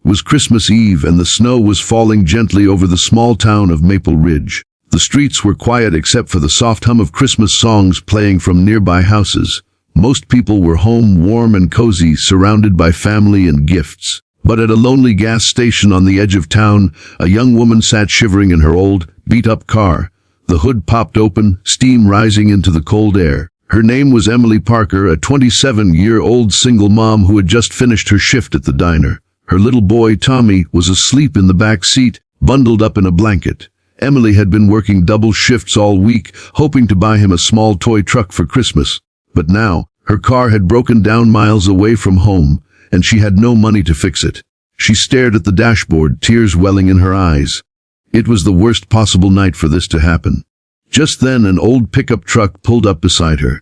It was Christmas Eve and the snow was falling gently over the small town of Maple Ridge. The streets were quiet except for the soft hum of Christmas songs playing from nearby houses. Most people were home, warm and cozy, surrounded by family and gifts. But at a lonely gas station on the edge of town, a young woman sat shivering in her old, beat-up car. The hood popped open, steam rising into the cold air. Her name was Emily Parker, a 27-year-old single mom who had just finished her shift at the diner. Her little boy, Tommy, was asleep in the back seat, bundled up in a blanket. Emily had been working double shifts all week, hoping to buy him a small toy truck for Christmas. But now, her car had broken down miles away from home, and she had no money to fix it. She stared at the dashboard, tears welling in her eyes. It was the worst possible night for this to happen. Just then, an old pickup truck pulled up beside her.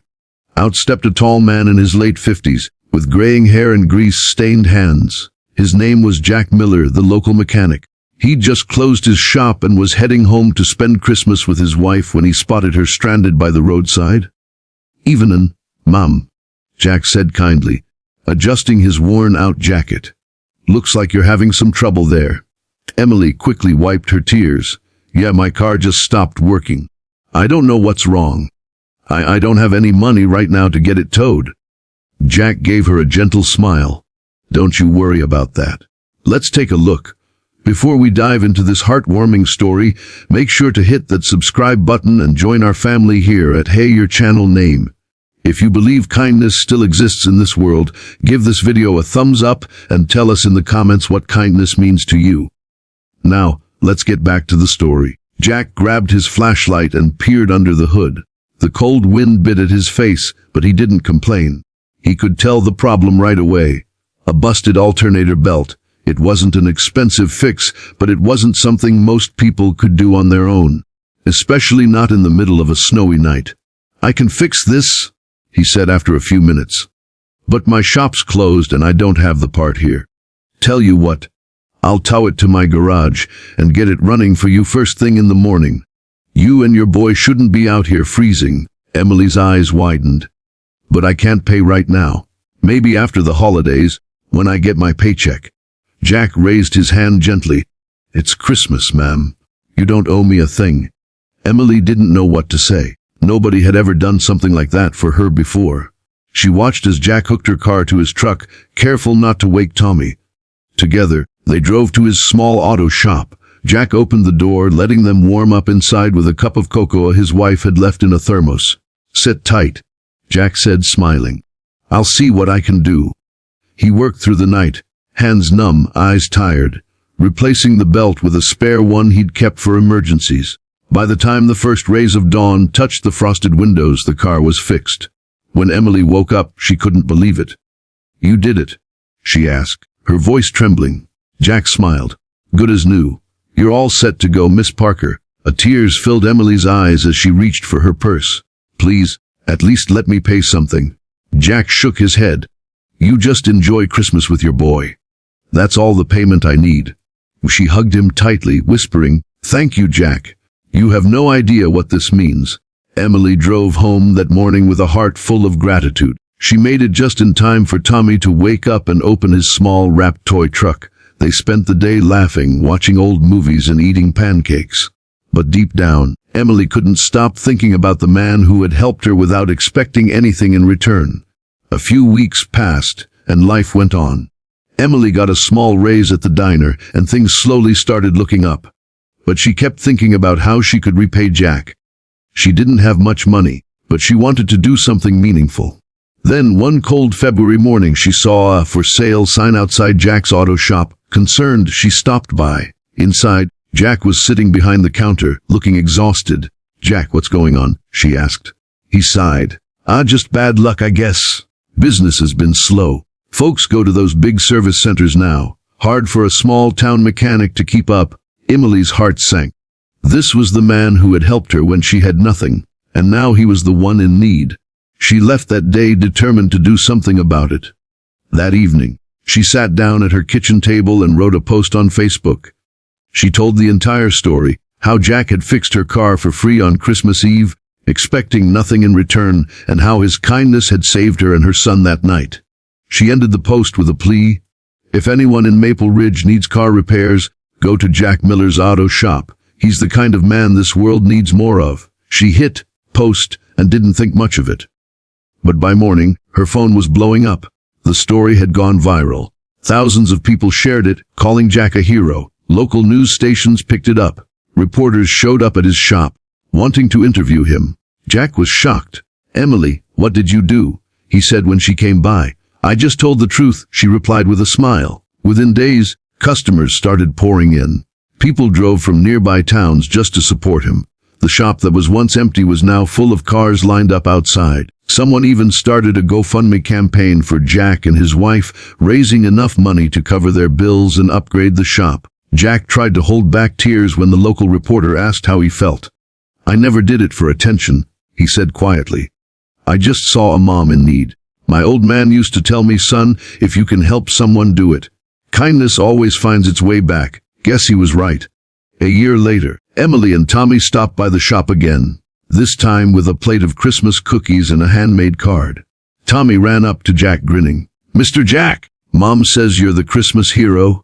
Out stepped a tall man in his late 50s, with graying hair and grease-stained hands. His name was Jack Miller, the local mechanic. He'd just closed his shop and was heading home to spend Christmas with his wife when he spotted her stranded by the roadside. "Evenin', Mum," Jack said kindly, adjusting his worn-out jacket. "Looks like you're having some trouble there." Emily quickly wiped her tears. "Yeah, my car just stopped working. I don't know what's wrong. I don't have any money right now to get it towed." Jack gave her a gentle smile. "Don't you worry about that. Let's take a look. Before we dive into this heartwarming story, make sure to hit that subscribe button and join our family here at Hey Your Channel Name. If you believe kindness still exists in this world, give this video a thumbs up and tell us in the comments what kindness means to you. Now, let's get back to the story. Jack grabbed his flashlight and peered under the hood. The cold wind bit at his face, but he didn't complain. He could tell the problem right away. A busted alternator belt. It wasn't an expensive fix, but it wasn't something most people could do on their own, especially not in the middle of a snowy night. "I can fix this," he said after a few minutes. "But my shop's closed and I don't have the part here. Tell you what, I'll tow it to my garage and get it running for you first thing in the morning. You and your boy shouldn't be out here freezing." Emily's eyes widened. "But I can't pay right now. Maybe after the holidays, when I get my paycheck." Jack raised his hand gently. "It's Christmas, ma'am. You don't owe me a thing." Emily didn't know what to say. Nobody had ever done something like that for her before. She watched as Jack hooked her car to his truck, careful not to wake Tommy. Together, they drove to his small auto shop. Jack opened the door, letting them warm up inside with a cup of cocoa his wife had left in a thermos. "Sit tight," Jack said, smiling. "I'll see what I can do." He worked through the night, hands numb, eyes tired, replacing the belt with a spare one he'd kept for emergencies. By the time the first rays of dawn touched the frosted windows, the car was fixed. When Emily woke up, she couldn't believe it. "You did it?" she asked, her voice trembling. Jack smiled. "Good as new. You're all set to go, Miss Parker." Tears filled Emily's eyes as she reached for her purse. "Please, at least let me pay something." Jack shook his head. "You just enjoy Christmas with your boy. That's all the payment I need." She hugged him tightly, whispering, "Thank you, Jack. You have no idea what this means." Emily drove home that morning with a heart full of gratitude. She made it just in time for Tommy to wake up and open his small wrapped toy truck. They spent the day laughing, watching old movies and eating pancakes. But deep down, Emily couldn't stop thinking about the man who had helped her without expecting anything in return. A few weeks passed, and life went on. Emily got a small raise at the diner, and things slowly started looking up. But she kept thinking about how she could repay Jack. She didn't have much money, but she wanted to do something meaningful. Then, one cold February morning, she saw a "for sale" sign outside Jack's auto shop. Concerned, she stopped by. Inside, Jack was sitting behind the counter, looking exhausted. "Jack, what's going on?" she asked. He sighed. Just bad luck, I guess. Business has been slow. Folks go to those big service centers now. Hard for a small-town mechanic to keep up." Emily's heart sank. This was the man who had helped her when she had nothing, and now he was the one in need. She left that day determined to do something about it. That evening, she sat down at her kitchen table and wrote a post on Facebook. She told the entire story, how Jack had fixed her car for free on Christmas Eve, expecting nothing in return, and how his kindness had saved her and her son that night. She ended the post with a plea. If anyone in Maple Ridge needs car repairs, go to Jack Miller's auto shop. He's the kind of man this world needs more of. She hit post and didn't think much of it. But by morning, her phone was blowing up. The story had gone viral. Thousands of people shared it, calling Jack a hero. Local news stations picked it up. Reporters showed up at his shop, wanting to interview him. Jack was shocked. "Emily, what did you do?" he said when she came by. "I just told the truth," she replied with a smile. Within days, customers started pouring in. People drove from nearby towns just to support him. The shop that was once empty was now full of cars lined up outside. Someone even started a GoFundMe campaign for Jack and his wife, raising enough money to cover their bills and upgrade the shop. Jack tried to hold back tears when the local reporter asked how he felt. "I never did it for attention," he said quietly. "I just saw a mom in need. My old man used to tell me, son, if you can help someone, do it. Kindness always finds its way back." Guess he was right. A year later, Emily and Tommy stopped by the shop again, this time with a plate of Christmas cookies and a handmade card. Tommy ran up to Jack grinning. "Mr. Jack, Mom says you're the Christmas hero."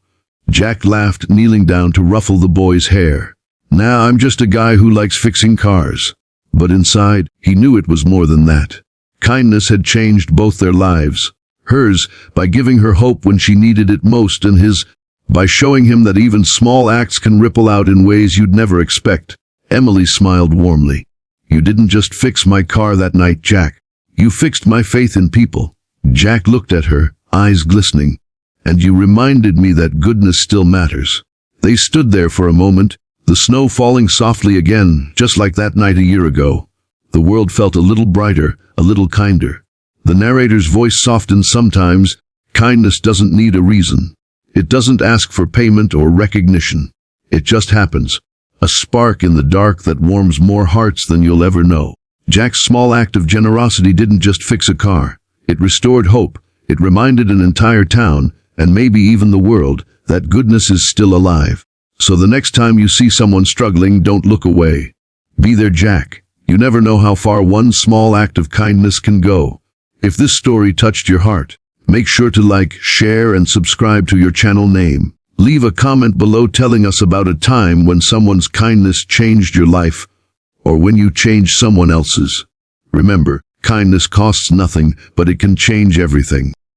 Jack laughed, kneeling down to ruffle the boy's hair. "Nah, I'm just a guy who likes fixing cars." But inside, he knew it was more than that. Kindness had changed both their lives. Hers, by giving her hope when she needed it most, and his, by showing him that even small acts can ripple out in ways you'd never expect. Emily smiled warmly. "You didn't just fix my car that night, Jack. You fixed my faith in people." Jack looked at her, eyes glistening. "And you reminded me that goodness still matters." They stood there for a moment, the snow falling softly again, just like that night a year ago. The world felt a little brighter, a little kinder. The narrator's voice softened sometimes. Kindness doesn't need a reason. It doesn't ask for payment or recognition. It just happens. A spark in the dark that warms more hearts than you'll ever know. Jack's small act of generosity didn't just fix a car. It restored hope. It reminded an entire town, and maybe even the world, that goodness is still alive. So the next time you see someone struggling, don't look away. Be their Jack. You never know how far one small act of kindness can go. If this story touched your heart, make sure to like, share, and subscribe to your channel name. Leave a comment below telling us about a time when someone's kindness changed your life, or when you changed someone else's. Remember, kindness costs nothing, but it can change everything.